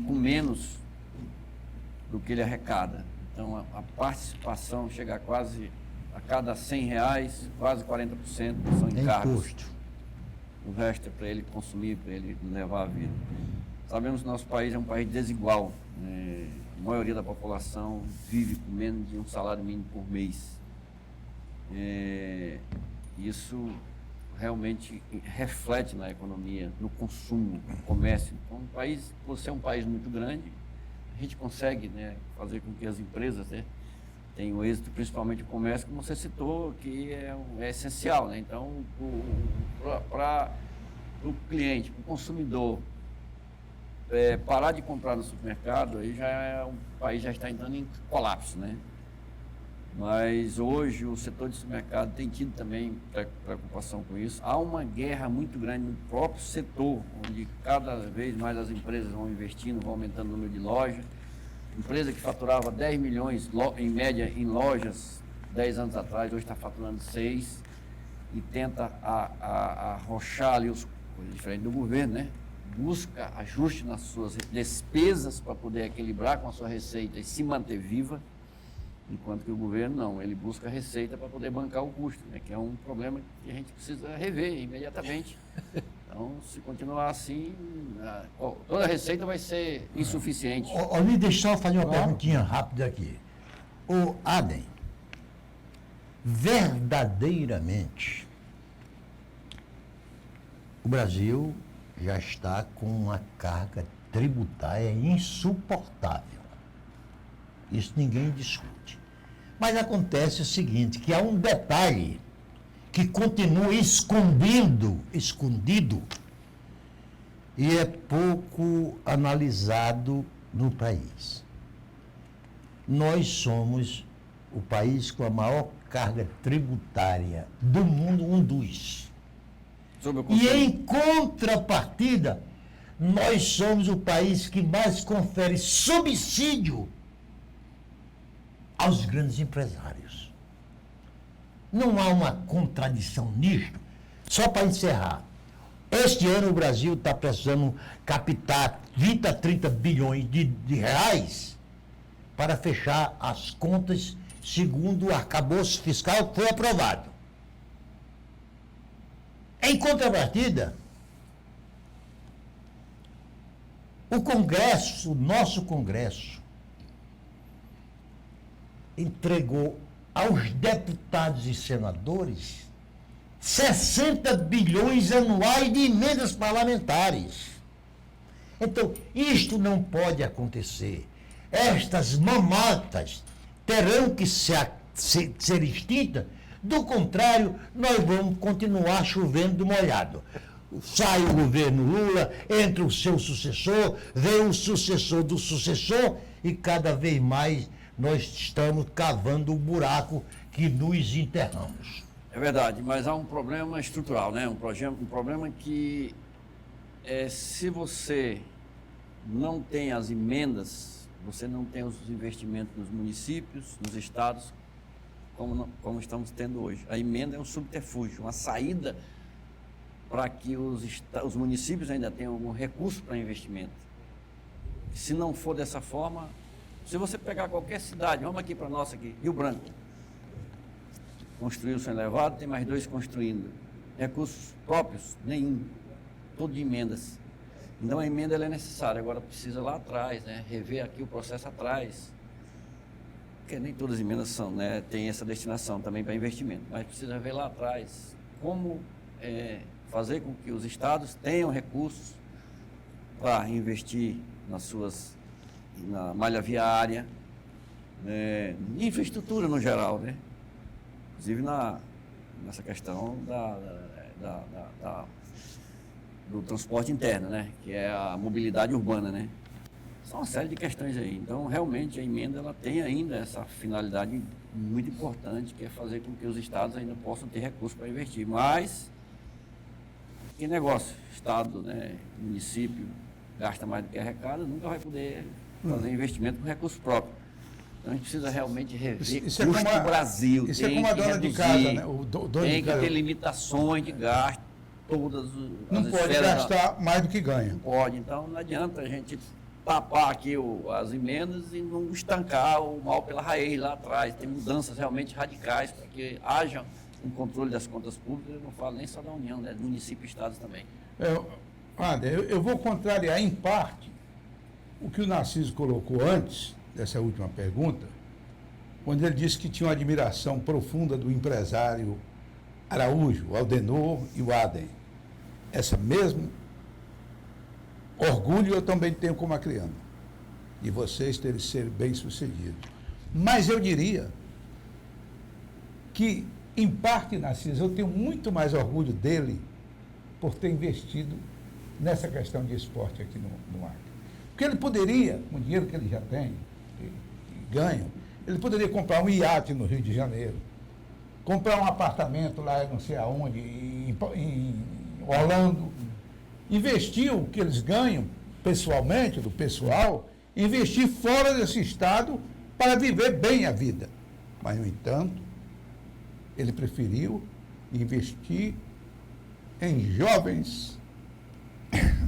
com menos do que ele arrecada. Então a participação chega a quase, a cada R$100, quase 40% são encargos. Custo. O resto é para ele consumir, para ele levar a vida. Sabemos que nosso país é um país desigual, né? A maioria da população vive com menos de um salário mínimo por mês. Isso realmente reflete na economia, no consumo, no comércio. Então, por ser um país muito grande, a gente consegue, né, fazer com que as empresas, né, tenham êxito, principalmente o comércio, como você citou, que é essencial, né? Então, para o cliente, para o consumidor, parar de comprar no supermercado, aí o país já está entrando em colapso, né? Mas hoje o setor de supermercado tem tido também preocupação com isso. Há uma guerra muito grande no próprio setor, onde cada vez mais as empresas vão investindo, vão aumentando o número de lojas. Empresa que faturava 10 milhões em média em lojas, 10 anos atrás, hoje está faturando 6 e tenta arrochar ali os coisas diferentes do governo, né? Busca ajuste nas suas despesas para poder equilibrar com a sua receita e se manter viva, enquanto que o governo não, ele busca receita para poder bancar o custo, né? Que é um problema que a gente precisa rever imediatamente. Então, se continuar assim, toda a receita vai ser insuficiente. Me deixa eu fazer uma perguntinha rápida aqui. O Adem, verdadeiramente, o Brasil já está com uma carga tributária insuportável. Isso ninguém discute. Mas acontece o seguinte, que há um detalhe que continua escondido e é pouco analisado no país. Nós somos o país com a maior carga tributária do mundo, um dos. E em contrapartida, nós somos o país que mais confere subsídio aos grandes empresários. Não há uma contradição nisto. Só para encerrar, este ano o Brasil está precisando captar 20 a 30 bilhões de reais para fechar as contas segundo o arcabouço fiscal que foi aprovado. Em contrapartida, o Congresso, o nosso Congresso, entregou aos deputados e senadores 60 bilhões anuais de emendas parlamentares. Então, isto não pode acontecer. Estas mamatas terão que ser extintas. Do contrário, nós vamos continuar chovendo do molhado. Sai o governo Lula, entra o seu sucessor, vem o sucessor do sucessor e cada vez mais nós estamos cavando o buraco que nos enterramos. É verdade, mas há um problema estrutural, né? Um problema que, se você não tem as emendas, você não tem os investimentos nos municípios, nos estados, como estamos tendo hoje. A emenda é um subterfúgio, uma saída para que os municípios ainda tenham algum recurso para investimento. Se não for dessa forma, se você pegar qualquer cidade, vamos aqui para a nossa aqui, Rio Branco, construiu o seu elevado, tem mais 2 construindo. Recursos próprios, nenhum, todo de emendas. Então a emenda ela é necessária, agora precisa lá atrás, né, rever aqui o processo atrás. Porque nem todas as emendas são, né, tem essa destinação também para investimento, mas precisa ver lá atrás como fazer com que os estados tenham recursos para investir na malha viária, infraestrutura no geral, né? Inclusive nessa questão do transporte interno, né? Que é a mobilidade urbana, né? São uma série de questões aí. Então, realmente, a emenda ela tem ainda essa finalidade muito importante, que é fazer com que os estados ainda possam ter recursos para investir. Mas, que negócio? Estado, né, município, gasta mais do que arrecada, nunca vai poder fazer investimento com recurso próprio. Então, a gente precisa realmente rever Isso custo do Brasil. Isso é como a dona de casa, né? O dono tem de casa. que ter limitações de gasto, todas as Não pode esferas gastar mais do que ganha. Não pode. Então, não adianta a gente tapar aqui as emendas e não estancar o mal pela raiz lá atrás. Tem mudanças realmente radicais para que haja um controle das contas públicas. Eu não falo nem só da União, né? Do município e estados também. Eu vou contrariar em parte o que o Narciso colocou antes dessa última pergunta, quando ele disse que tinha uma admiração profunda do empresário Araújo, o Aldenor e o Adem. Essa mesmo orgulho eu também tenho como acriano, de vocês terem sido bem-sucedidos. Mas eu diria que, em parte, Narciso, eu tenho muito mais orgulho dele por ter investido nessa questão de esporte aqui no Acre. Porque ele poderia, com o dinheiro que ele já tem, e ganha, ele poderia comprar um iate no Rio de Janeiro, comprar um apartamento lá, não sei aonde, em Orlando, investir o que eles ganham, pessoalmente, do pessoal, investir fora desse estado para viver bem a vida. Mas, no entanto, ele preferiu investir em jovens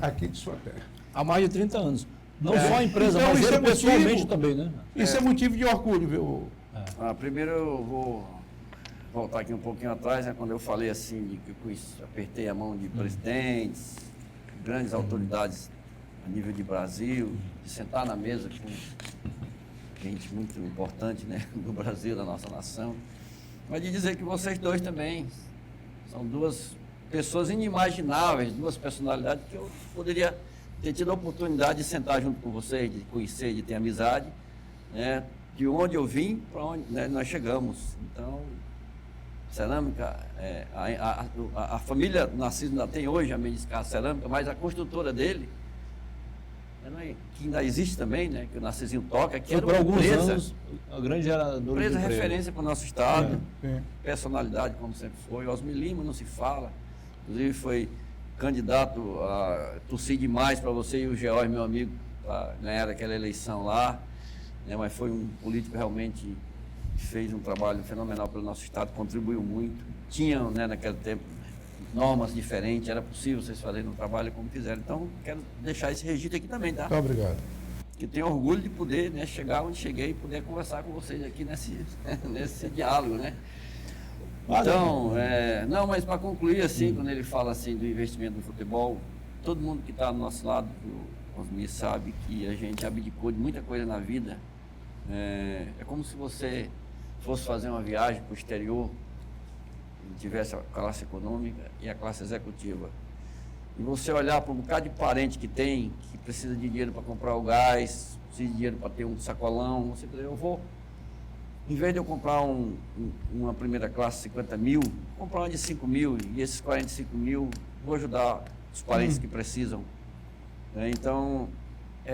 aqui de sua terra. Há mais de 30 anos. Não só a empresa, Então, mas isso ele é motivo- pessoalmente também, né? Isso é motivo de orgulho, viu? Primeiro eu vou voltar aqui um pouquinho atrás, né, quando eu falei assim, de que eu apertei a mão de presidentes, grandes autoridades a nível de Brasil, de sentar na mesa com gente muito importante, né, do Brasil, da nossa nação, mas de dizer que vocês dois também são duas pessoas inimagináveis, duas personalidades que eu poderia ter tido a oportunidade de sentar junto com vocês, de conhecer, de ter amizade, né, de onde eu vim para onde, né, nós chegamos. Então, cerâmica, a família Narciso ainda tem hoje a Mediscar Cerâmica, mas a construtora dele, que ainda existe também, né, que o Narcisinho toca, que era Por uma alguns empresa, anos, a grande geradora de empresa emprego. referência para o nosso estado, É. personalidade como sempre foi. Osmi Lima não se fala, inclusive foi candidato a tossir demais para você e o George, meu amigo, para ganhar aquela eleição lá, né, mas foi um político realmente que fez um trabalho fenomenal pelo nosso estado, contribuiu muito. Tinham, né, naquele tempo, normas diferentes, era possível vocês fazerem um trabalho como fizeram. Então, quero deixar esse registro aqui também, tá? Muito obrigado. Que tenho orgulho de poder, né, chegar onde cheguei e poder conversar com vocês aqui nesse diálogo, né? Então, não, mas para concluir, assim, quando ele fala assim do investimento no futebol, todo mundo que está do nosso lado, o Osmir, sabe que a gente abdicou de muita coisa na vida. É como se você fosse fazer uma viagem para o exterior, e tivesse a classe econômica e a classe executiva. E você olhar para um bocado de parente que tem, que precisa de dinheiro para comprar o gás, precisa de dinheiro para ter um sacolão, você diz, eu vou, em vez de eu comprar uma primeira classe 50 mil, comprar uma de 5 mil, e esses 45 mil, vou ajudar os parentes que precisam. Então,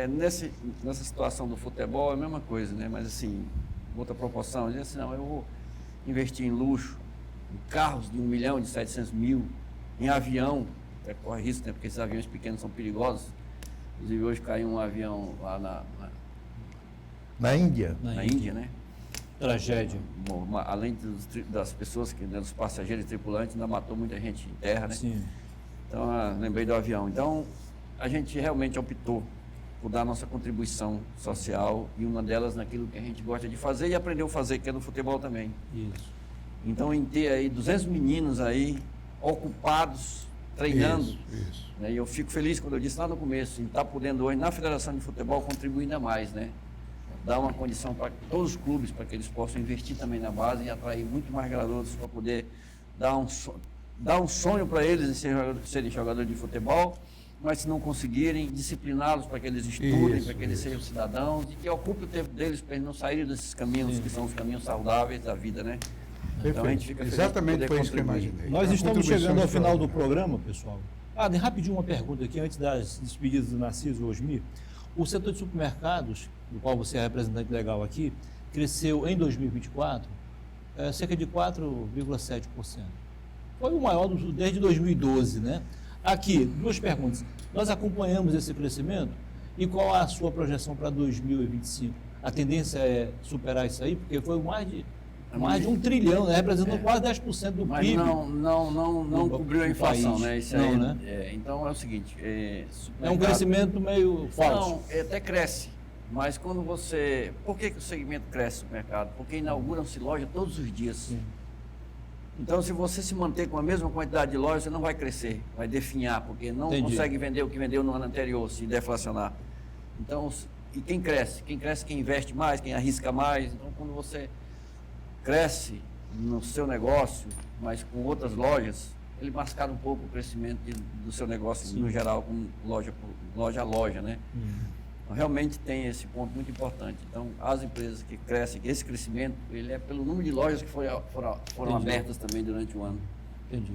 nessa situação do futebol é a mesma coisa, né? Mas assim, outra proporção, dizer assim, não, eu vou investir em luxo, em carros de 1 milhão, de 700 mil, em avião, até corre risco, né? Porque esses aviões pequenos são perigosos. Inclusive hoje caiu um avião lá Na Índia? na Índia, né? Tragédia. Além das pessoas, dos passageiros e tripulantes, ainda matou muita gente em terra, né? Sim. Então, lembrei do avião. Então, a gente realmente optou por dar nossa contribuição social e uma delas naquilo que a gente gosta de fazer e aprendeu a fazer, que é no futebol também. Isso. Então, em ter aí 200 meninos aí ocupados, treinando, Isso. né? E eu fico feliz, quando eu disse lá no começo, em estar podendo hoje na Federação de Futebol contribuir ainda mais, né? Dar uma condição para todos os clubes, para que eles possam investir também na base e atrair muito mais garotos para poder dar um sonho para eles de serem jogadores de futebol, mas se não conseguirem, discipliná-los para que eles estudem, para que eles sejam cidadãos e que ocupem o tempo deles para eles não saírem desses caminhos que são os caminhos saudáveis da vida, né? Então a gente fica feliz de Exatamente poder foi isso que eu contribuir. imaginei. Nós A estamos contribuição chegando ao do final do programa, pessoal. Rapidinho uma pergunta aqui, antes das despedidas do Narciso e Osmir. O setor de supermercados, do qual você é representante legal aqui, cresceu em 2024 cerca de 4,7%. Foi o maior desde 2012, né? Aqui, duas perguntas. Nós acompanhamos esse crescimento e qual a sua projeção para 2025? A tendência é superar isso aí? Porque foi mais de 1 trilhão, né? Representando quase 10% do Mas PIB. não cobriu a do inflação, país. né? Isso Não, aí, né? então é o seguinte... É um supermercado- crescimento meio falso. Não, até cresce. Mas quando você... Por que o segmento cresce no mercado? Porque inauguram-se lojas todos os dias. Sim. Então, se você se manter com a mesma quantidade de lojas, você não vai crescer, vai definhar, porque não Entendi. consegue vender o que vendeu no ano anterior, se deflacionar. Então, e quem cresce? Quem cresce, quem investe mais, quem arrisca mais. Então, quando você cresce no seu negócio, mas com outras lojas, ele mascara um pouco o crescimento do seu negócio, no geral, com loja a loja, né? Então, realmente tem esse ponto muito importante. Então, as empresas que crescem, esse crescimento, ele é pelo número de lojas que foram Entendi. abertas também durante o ano. Entendi.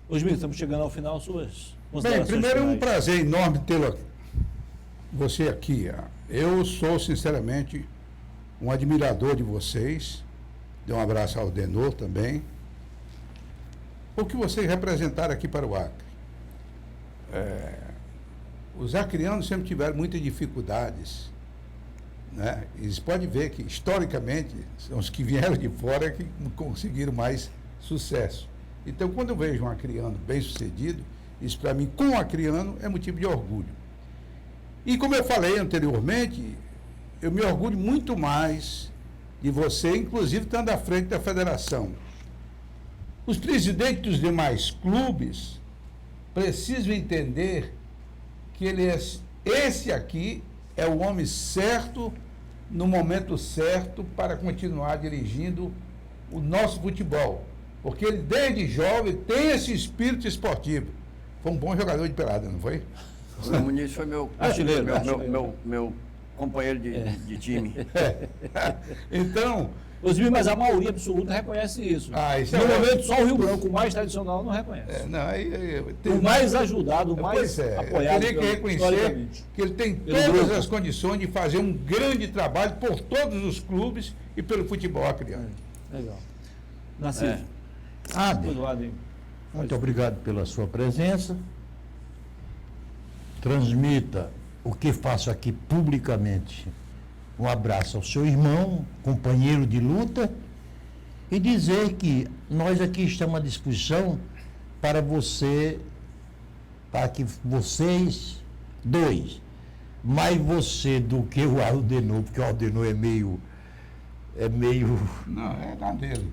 Osmir, estamos chegando ao final, suas Bem, considerações primeiro é um finais. prazer enorme tê-lo você aqui. Eu sou, sinceramente, um admirador de vocês. Dê um abraço ao Denor também. O que vocês representaram aqui para o Acre? Os acrianos sempre tiveram muitas dificuldades né? Eles podem ver que, historicamente, são os que vieram de fora que conseguiram mais sucesso. Então, quando eu vejo um acriano bem-sucedido, isso para mim, com o acriano, é motivo de orgulho. E como eu falei anteriormente, eu me orgulho muito mais de você, inclusive estando à frente da federação. Os presidentes dos demais clubes precisam entender que esse aqui é o homem certo, no momento certo, para continuar dirigindo o nosso futebol. Porque ele, desde jovem, tem esse espírito esportivo. Foi um bom jogador de pelada, não foi? O Muniz foi meu companheiro de time. Então, Osmir, mas a maioria absoluta reconhece isso. Isso no momento, só o Rio Branco, o mais tradicional, não reconhece. O mais ajudado, o mais apoiado. Eu teria que reconhecer que ele tem todas as condições de fazer um grande trabalho por todos os clubes e pelo futebol acriano. Legal. Narciso. Adem, muito obrigado pela sua presença. Transmita o que faço aqui publicamente. Um abraço ao seu irmão, companheiro de luta, e dizer que nós aqui estamos à disposição para que vocês dois, mais você do que o Aldenor, porque o Aldenor é meio... Não, é na dele.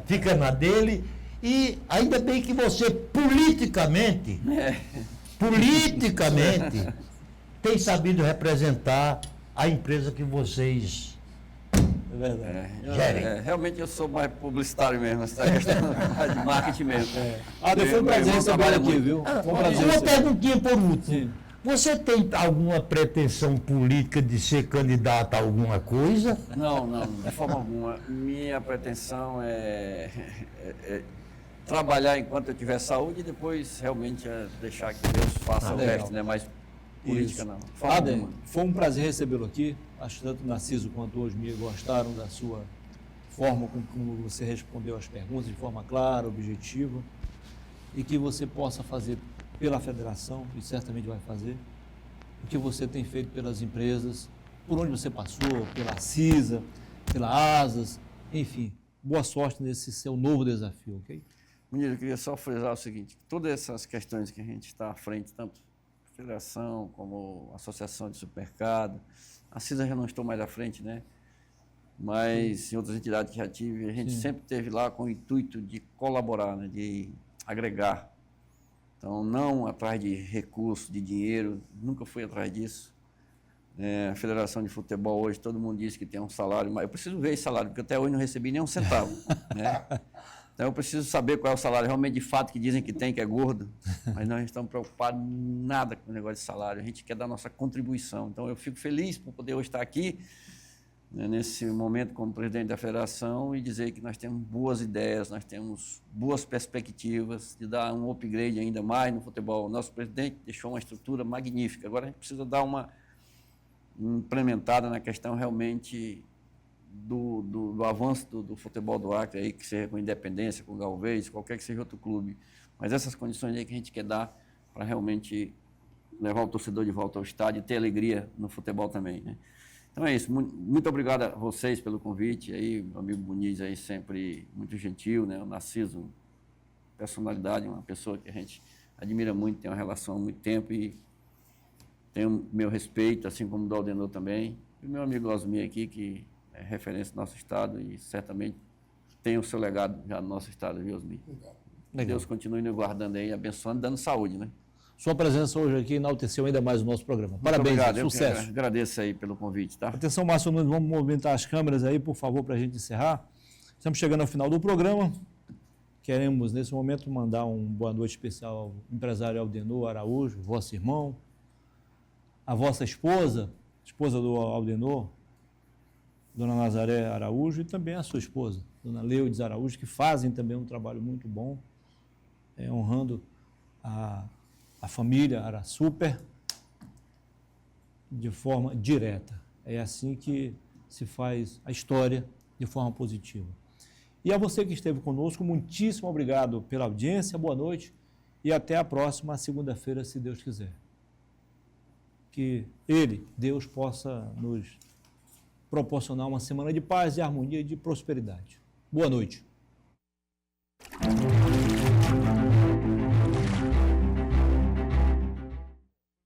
Fica na dele, e ainda bem que você politicamente tem sabido representar a empresa que vocês gerem. Realmente eu sou mais publicitário mesmo, essa questão de marketing mesmo. Foi um prazer receber aqui, viu? Uma perguntinha por último. Sim. Você tem alguma pretensão política de ser candidato a alguma coisa? Não, de forma alguma. Minha pretensão é trabalhar enquanto eu tiver saúde e depois realmente deixar que Deus faça o resto, né? Mas política não. Adem, foi um prazer recebê-lo aqui. Acho que tanto o Narciso quanto o Osmir gostaram da sua forma como você respondeu as perguntas, de forma clara, objetiva, e que você possa fazer pela federação, e certamente vai fazer, o que você tem feito pelas empresas, por onde você passou, pela CISA, pela ASAS, enfim, boa sorte nesse seu novo desafio, ok? Menino, eu queria só frisar o seguinte, todas essas questões que a gente está à frente, tanto federação como associação de supermercado, a CISA já não estou mais à frente, né? Mas em outras entidades que já tive, a gente sempre esteve lá com o intuito de colaborar, né? De agregar. Então, não atrás de recursos, de dinheiro, nunca fui atrás disso. A Federação de Futebol hoje, todo mundo diz que tem um salário, mas eu preciso ver esse salário, porque até hoje não recebi nem um centavo. Né? Então, eu preciso saber qual é o salário realmente de fato que dizem que tem, que é gordo, mas nós não estamos preocupados nada com o negócio de salário, a gente quer dar nossa contribuição. Então, eu fico feliz por poder hoje estar aqui, né, nesse momento como presidente da federação, e dizer que nós temos boas ideias, nós temos boas perspectivas de dar um upgrade ainda mais no futebol. O nosso presidente deixou uma estrutura magnífica, agora a gente precisa dar uma implementada na questão realmente do avanço do futebol do Acre, aí, que seja com Independência, com Galvez, qualquer que seja outro clube. Mas essas condições aí que a gente quer dar para realmente levar o torcedor de volta ao estádio e ter alegria no futebol também, né? Então é isso, muito obrigado a vocês pelo convite, aí, meu amigo Muniz aí sempre muito gentil, né? O Narciso, personalidade, uma pessoa que a gente admira muito, tem uma relação há muito tempo e tem o meu respeito, assim como o do Aldenor também. E o meu amigo Osmir aqui, que é referência do nosso estado e certamente tem o seu legado já no nosso estado, viu, Osmir? Legal. Deus continue nos guardando aí, abençoando, dando saúde, né? Sua presença hoje aqui enalteceu ainda mais o nosso programa. Parabéns, sucesso. Eu agradeço aí pelo convite, tá? Atenção, Márcio Nunes, vamos movimentar as câmeras aí, por favor, para a gente encerrar. Estamos chegando ao final do programa. Queremos, nesse momento, mandar uma boa noite especial ao empresário Aldenor Araújo, vosso irmão, a vossa esposa do Aldenor, Dona Nazaré Araújo, e também a sua esposa, Dona Leudes Araújo, que fazem também um trabalho muito bom, honrando a família Arasuper de forma direta. É assim que se faz a história de forma positiva. E a você que esteve conosco, muitíssimo obrigado pela audiência, boa noite e até a próxima segunda-feira, se Deus quiser. que Ele, Deus, possa nos proporcionar uma semana de paz, de harmonia e de prosperidade. Boa noite.